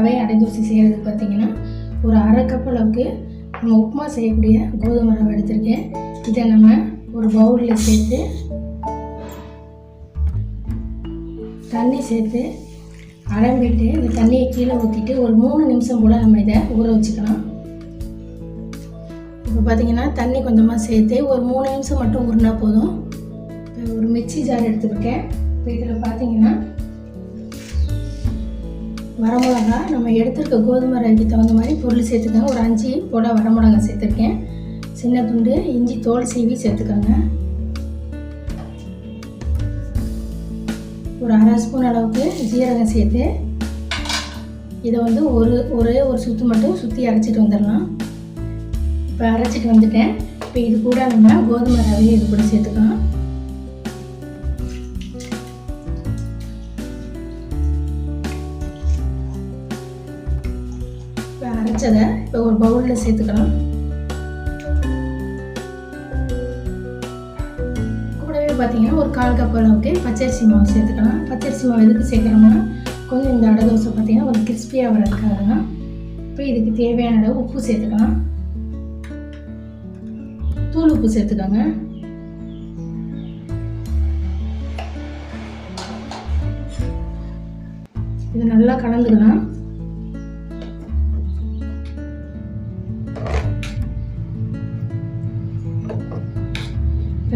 ரவை அடை தோசை செய்கிறதுக்கு பார்த்திங்கன்னா ஒரு அரை கப் அளவுக்கு நம்ம உப்புமா செய்யக்கூடிய கோதுமை ரவை எடுத்திருக்கேன். இதை நம்ம ஒரு பவுலில் சேர்த்து தண்ணி சேர்த்து அலம்பிட்டு இந்த தண்ணியை கீழே ஊற்றிட்டு ஒரு 3 நிமிஷம் போல் நம்ம இதை ஊற வச்சுக்கலாம். இப்போ பார்த்திங்கன்னா தண்ணி கொஞ்சமாக சேர்த்து ஒரு 3 நிமிஷம் மட்டும் ஊறினா போதும். இப்போ ஒரு மிக்ஸி ஜார் எடுத்துருக்கேன். இப்போ இதில் பார்த்திங்கன்னா வரமிளகா நம்ம எடுத்துருக்க கோதுமை ரவைக்கு தகுந்த மாதிரி பொருள் சேர்த்துக்கோங்க. ஒரு 5 போல் வரமிளகா சேர்த்துருக்கேன். சின்ன துண்டு இஞ்சி தோல் சீவி சேர்த்துக்கோங்க. ஒரு அரை ஸ்பூன் அளவுக்கு ஜீரகம் சேர்த்து இதை வந்து ஒரே ஒரு சுற்று மட்டும் சுற்றி அரைச்சிட்டு வந்துடலாம். இப்போ அரைச்சிட்டு வந்துட்டேன். இப்போ இது கூட நம்ம கோதுமை ரவையை இது கூட சேர்த்துக்கலாம். இப்போ அரைச்சதை இப்போ ஒரு பவுலில் சேர்த்துக்கலாம். பார்த்திங்கன்னா ஒரு 1/4 கப் அளவுக்கு பச்சரிசி மாவு சேர்த்துக்கலாம். பச்சரிசி மாவு எதுக்கு சேர்க்குறோம்னா கொஞ்சம் இந்த அடை தோசை பார்த்திங்கன்னா கொஞ்சம் கிறிஸ்பியாக வரதுக்காக தான். இப்போ இதுக்கு தேவையான அளவு உப்பு சேர்த்துக்கலாம். தூள் உப்பு சேர்த்துக்கோங்க. இது நல்லா கலந்துக்கலாம்.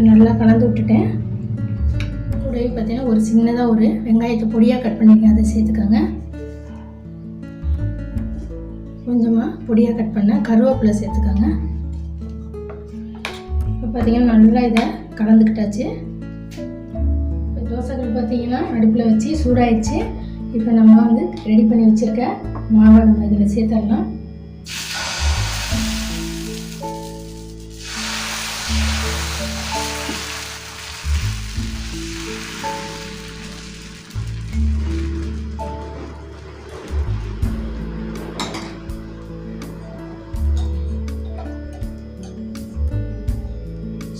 நல்லா கலந்து விட்டுட்டேன். கூடவே பார்த்தீங்கன்னா ஒரு சின்னதாக ஒரு வெங்காயத்தை பொடியாக கட் பண்ணிக்க அதை சேர்த்துக்கோங்க. கொஞ்சமாக பொடியாக கட் பண்ண கருவேப்பிலை சேர்த்துக்கோங்க. இப்போ பார்த்தீங்கன்னா நல்லா இதை கலந்துக்கிட்டாச்சு. இப்போ தோசைகள் பார்த்தீங்கன்னா அடுப்பில் வச்சு சூடாயிடுச்சு. இப்போ நம்ம வந்து ரெடி பண்ணி வச்சுருக்க மாவை நம்ம இதில் சேர்த்துடலாம்.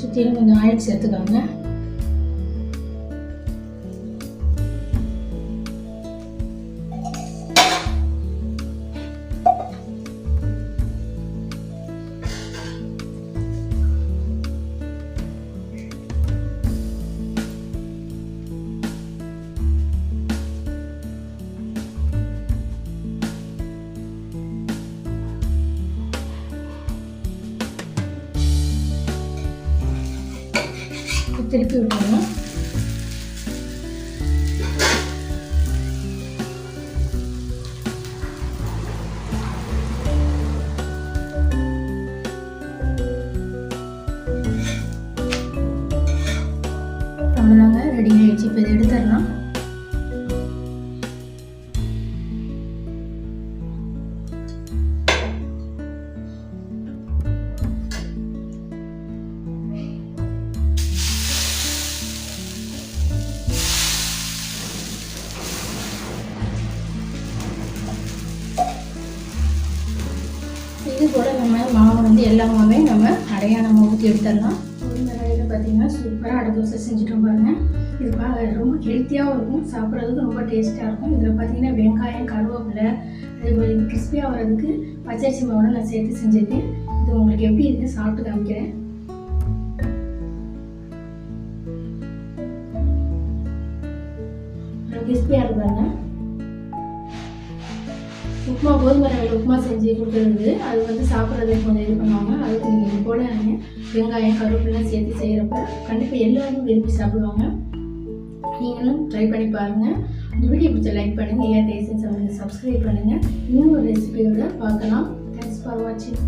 சுற்றிலும் கொஞ்சம் ஆயில் சேர்த்துக்கோங்க. திருப்பி விட்டுருவோம். அவ்வளோதாங்க, ரெடி ஆகிடுச்சு. இப்போ இதை எடுத்துடலாம். இது போல் நம்ம மாவு வந்து எல்லா மாவே நம்ம அடையாக நம்ம ஊற்றி எடுத்துடலாம். இந்த கடையில் பார்த்தீங்கன்னா சூப்பராக அடை தோசை செஞ்சுட்டோம் பாருங்கள். இது ரொம்ப ஹெல்த்தியாகவும் இருக்கும், சாப்பிட்றதுக்கு ரொம்ப டேஸ்ட்டாக இருக்கும். இதில் பார்த்தீங்கன்னா வெங்காயம் கருவேப்பிலை அதேமாதிரி கிறிஸ்பியாக வர்றதுக்கு பச்சரிசி மாவோட நான் சேர்த்து செஞ்சுருக்கேன். இது உங்களுக்கு எப்படி இருக்குது சாப்பிட்டு காமிக்கிறேன். கிறிஸ்பியாக இருக்காங்க. உப்புமா கோதுமை ரவையில் உப்புமா செஞ்சு கொடுக்குறது அது வந்து சாப்பிட்றதுக்கு கொஞ்சம் இது பண்ணுவாங்க. அதுக்கு நீங்கள் இது போல் வெங்காயம் கருவேப்பிலாம் சேர்த்து செய்கிறப்ப கண்டிப்பாக எல்லோரும் விரும்பி சாப்பிடுவாங்க. நீங்களும் ட்ரை பண்ணி பாருங்கள். இந்த வீடியோ பிடிச்ச லைக் பண்ணுங்கள், ஏஆர் டேஸ்ட் சப்ஸ்கிரைப் பண்ணுங்கள். இன்னும் ஒரு ரெசிபியோட பார்க்கலாம். தேங்க்ஸ் ஃபார் வாட்சிங்.